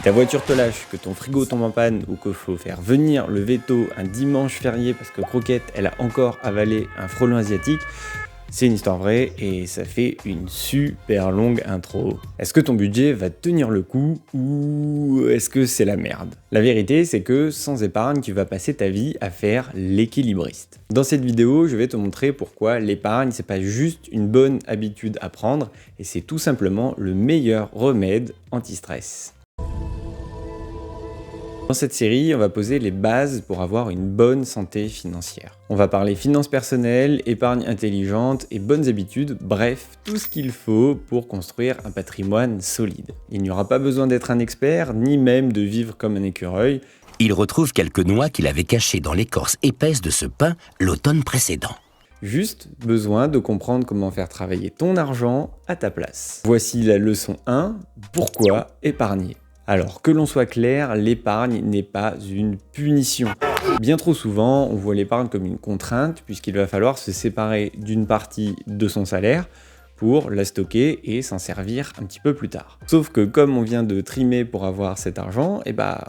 ta voiture te lâche, que ton frigo tombe en panne ou qu'il faut faire venir le veto un dimanche férié parce que Croquette, elle a encore avalé un frelon asiatique, c'est une histoire vraie et ça fait une super longue intro. Est-ce que ton budget va tenir le coup ou est-ce que c'est la merde? La vérité, c'est que sans épargne, tu vas passer ta vie à faire l'équilibriste. Dans cette vidéo, je vais te montrer pourquoi l'épargne, c'est pas juste une bonne habitude à prendre et c'est tout simplement le meilleur remède anti-stress. Dans cette série, on va poser les bases pour avoir une bonne santé financière. On va parler finances personnelles, épargne intelligente et bonnes habitudes, bref, tout ce qu'il faut pour construire un patrimoine solide. Il n'y aura pas besoin d'être un expert, ni même de vivre comme un écureuil. Il retrouve quelques noix qu'il avait cachées dans l'écorce épaisse de ce pin l'automne précédent. Juste besoin de comprendre comment faire travailler ton argent à ta place. Voici la leçon 1, pourquoi épargner ? Alors, que l'on soit clair, l'épargne n'est pas une punition. Bien trop souvent, on voit l'épargne comme une contrainte puisqu'il va falloir se séparer d'une partie de son salaire pour la stocker et s'en servir un petit peu plus tard. Sauf que comme on vient de trimer pour avoir cet argent,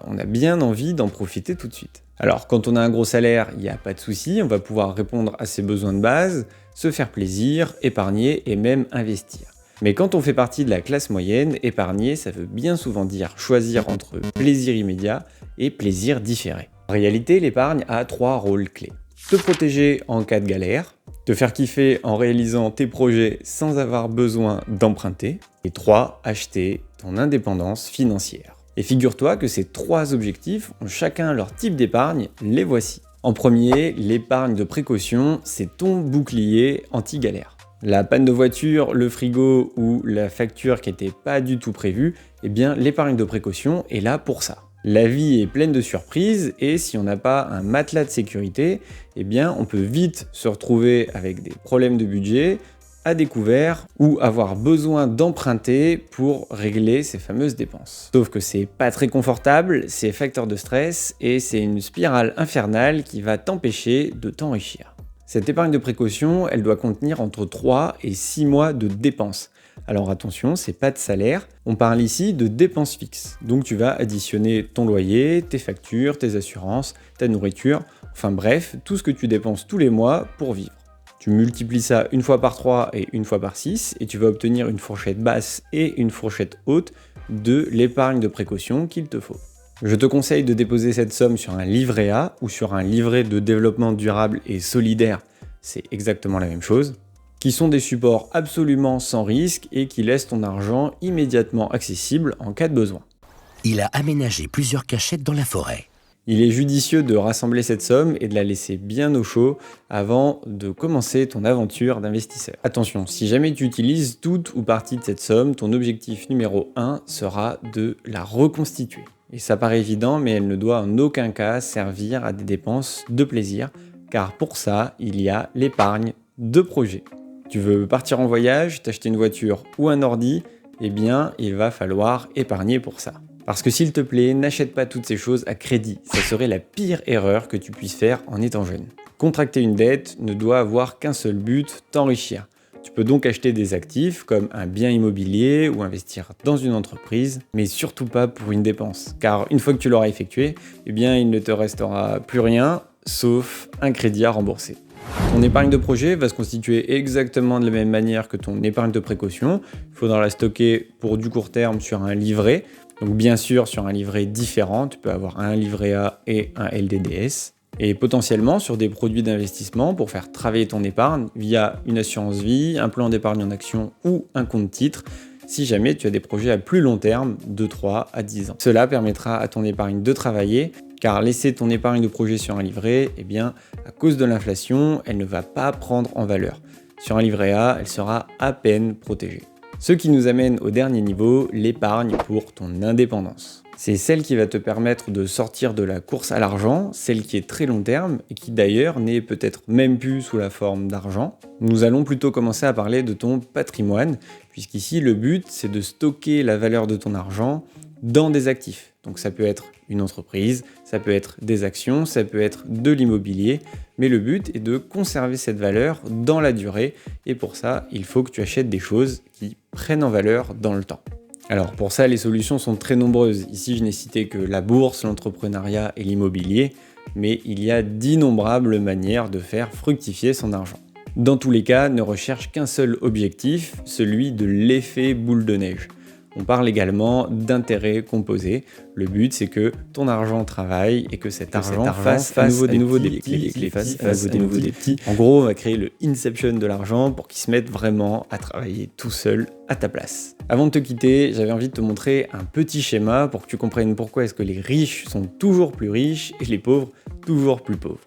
on a bien envie d'en profiter tout de suite. Alors, quand on a un gros salaire, il n'y a pas de souci, on va pouvoir répondre à ses besoins de base, se faire plaisir, épargner et même investir. Mais quand on fait partie de la classe moyenne, épargner, ça veut bien souvent dire choisir entre plaisir immédiat et plaisir différé. En réalité, l'épargne a 3 rôles clés. Te protéger en cas de galère, te faire kiffer en réalisant tes projets sans avoir besoin d'emprunter, et 3, acheter ton indépendance financière. Et figure-toi que ces 3 objectifs ont chacun leur type d'épargne, les voici. En premier, l'épargne de précaution, c'est ton bouclier anti-galère. La panne de voiture, le frigo ou la facture qui n'était pas du tout prévue, l'épargne de précaution est là pour ça. La vie est pleine de surprises et si on n'a pas un matelas de sécurité, on peut vite se retrouver avec des problèmes de budget, à découvert ou avoir besoin d'emprunter pour régler ces fameuses dépenses. Sauf que c'est pas très confortable, c'est facteur de stress et c'est une spirale infernale qui va t'empêcher de t'enrichir. Cette épargne de précaution, elle doit contenir entre 3 et 6 mois de dépenses. Alors attention, c'est pas de salaire, on parle ici de dépenses fixes. Donc tu vas additionner ton loyer, tes factures, tes assurances, ta nourriture, enfin bref, tout ce que tu dépenses tous les mois pour vivre. Tu multiplies ça une fois par 3 et une fois par 6 et tu vas obtenir une fourchette basse et une fourchette haute de l'épargne de précaution qu'il te faut. Je te conseille de déposer cette somme sur un livret A ou sur un livret de développement durable et solidaire, c'est exactement la même chose, qui sont des supports absolument sans risque et qui laissent ton argent immédiatement accessible en cas de besoin. Il a aménagé plusieurs cachettes dans la forêt. Il est judicieux de rassembler cette somme et de la laisser bien au chaud avant de commencer ton aventure d'investisseur. Attention, si jamais tu utilises toute ou partie de cette somme, ton objectif numéro 1 sera de la reconstituer. Et ça paraît évident, mais elle ne doit en aucun cas servir à des dépenses de plaisir, car pour ça, il y a l'épargne de projet. Tu veux partir en voyage, t'acheter une voiture ou un ordi, il va falloir épargner pour ça. Parce que s'il te plaît, n'achète pas toutes ces choses à crédit, ça serait la pire erreur que tu puisses faire en étant jeune. Contracter une dette ne doit avoir qu'un seul but, t'enrichir. Tu peux donc acheter des actifs comme un bien immobilier ou investir dans une entreprise, mais surtout pas pour une dépense. Car une fois que tu l'auras effectué, il ne te restera plus rien, sauf un crédit à rembourser. Ton épargne de projet va se constituer exactement de la même manière que ton épargne de précaution. Il faudra la stocker pour du court terme sur un livret. Donc bien sûr sur un livret différent, tu peux avoir un livret A et un LDDS. Et potentiellement sur des produits d'investissement pour faire travailler ton épargne via une assurance vie, un plan d'épargne en action ou un compte titre, si jamais tu as des projets à plus long terme, de 3 à 10 ans. Cela permettra à ton épargne de travailler, car laisser ton épargne de projet sur un livret, à cause de l'inflation, elle ne va pas prendre en valeur. Sur un livret A, elle sera à peine protégée. Ce qui nous amène au dernier niveau, l'épargne pour ton indépendance. C'est celle qui va te permettre de sortir de la course à l'argent, celle qui est très long terme et qui d'ailleurs n'est peut-être même plus sous la forme d'argent. Nous allons plutôt commencer à parler de ton patrimoine, puisqu'ici le but c'est de stocker la valeur de ton argent dans des actifs. Donc ça peut être une entreprise, ça peut être des actions, ça peut être de l'immobilier, mais le but est de conserver cette valeur dans la durée et pour ça, il faut que tu achètes des choses qui prennent en valeur dans le temps. Alors pour ça, les solutions sont très nombreuses. Ici, je n'ai cité que la bourse, l'entrepreneuriat et l'immobilier, mais il y a d'innombrables manières de faire fructifier son argent. Dans tous les cas, ne recherche qu'un seul objectif, celui de l'effet boule de neige. On parle également d'intérêt composé. Le but, c'est que ton argent travaille et que cet argent fasse à nouveau des petits. En gros, on va créer le Inception de l'argent pour qu'il se mette vraiment à travailler tout seul à ta place. Avant de te quitter, j'avais envie de te montrer un petit schéma pour que tu comprennes pourquoi est-ce que les riches sont toujours plus riches et les pauvres toujours plus pauvres.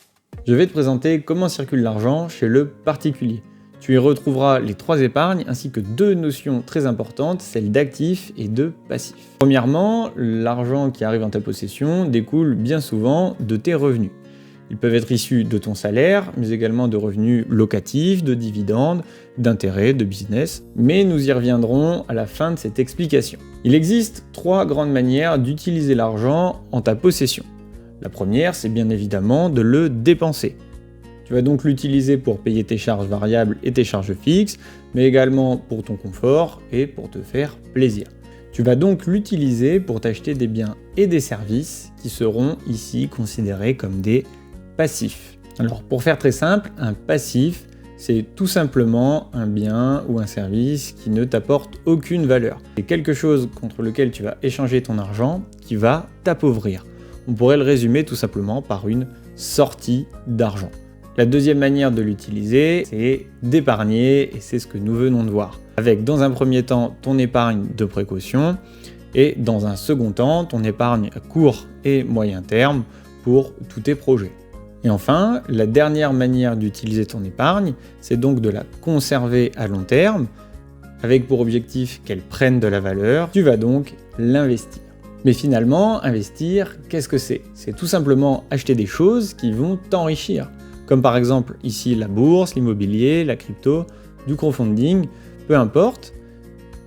Je vais te présenter comment circule l'argent chez le particulier. Tu y retrouveras les 3 épargnes ainsi que 2 notions très importantes, celles d'actifs et de passifs. Premièrement, l'argent qui arrive en ta possession découle bien souvent de tes revenus. Ils peuvent être issus de ton salaire, mais également de revenus locatifs, de dividendes, d'intérêts, de business. Mais nous y reviendrons à la fin de cette explication. Il existe 3 grandes manières d'utiliser l'argent en ta possession. La première, c'est bien évidemment de le dépenser. Tu vas donc l'utiliser pour payer tes charges variables et tes charges fixes, mais également pour ton confort et pour te faire plaisir. Tu vas donc l'utiliser pour t'acheter des biens et des services qui seront ici considérés comme des passifs. Alors pour faire très simple, un passif, c'est tout simplement un bien ou un service qui ne t'apporte aucune valeur. C'est quelque chose contre lequel tu vas échanger ton argent qui va t'appauvrir. On pourrait le résumer tout simplement par une sortie d'argent. La deuxième manière de l'utiliser, c'est d'épargner, et c'est ce que nous venons de voir. Avec dans un premier temps ton épargne de précaution, et dans un second temps ton épargne à court et moyen terme pour tous tes projets. Et enfin, la dernière manière d'utiliser ton épargne, c'est donc de la conserver à long terme, avec pour objectif qu'elle prenne de la valeur. Tu vas donc l'investir. Mais finalement, investir, qu'est-ce que c'est? C'est tout simplement acheter des choses qui vont t'enrichir. Comme par exemple ici la bourse, l'immobilier, la crypto, du crowdfunding, peu importe,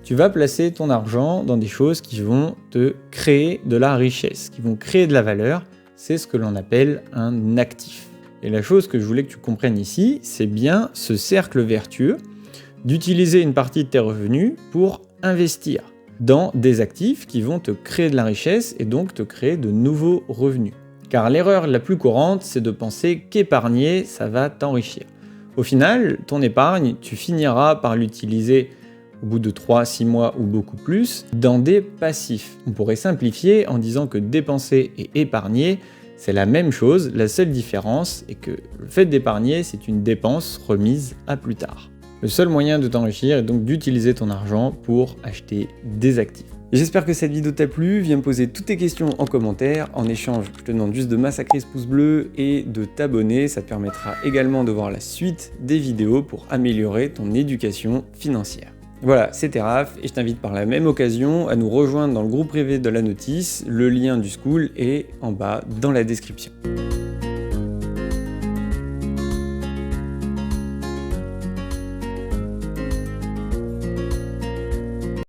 tu vas placer ton argent dans des choses qui vont te créer de la richesse, qui vont créer de la valeur, c'est ce que l'on appelle un actif. Et la chose que je voulais que tu comprennes ici, c'est bien ce cercle vertueux d'utiliser une partie de tes revenus pour investir dans des actifs qui vont te créer de la richesse et donc te créer de nouveaux revenus. Car l'erreur la plus courante, c'est de penser qu'épargner, ça va t'enrichir. Au final, ton épargne, tu finiras par l'utiliser au bout de 3-6 mois ou beaucoup plus, dans des passifs. On pourrait simplifier en disant que dépenser et épargner, c'est la même chose, la seule différence est que le fait d'épargner, c'est une dépense remise à plus tard. Le seul moyen de t'enrichir est donc d'utiliser ton argent pour acheter des actifs. J'espère que cette vidéo t'a plu, viens me poser toutes tes questions en commentaire. En échange, je te demande juste de massacrer ce pouce bleu et de t'abonner. Ça te permettra également de voir la suite des vidéos pour améliorer ton éducation financière. Voilà, c'était Raph et je t'invite par la même occasion à nous rejoindre dans le groupe privé de la notice. Le lien du school est en bas dans la description.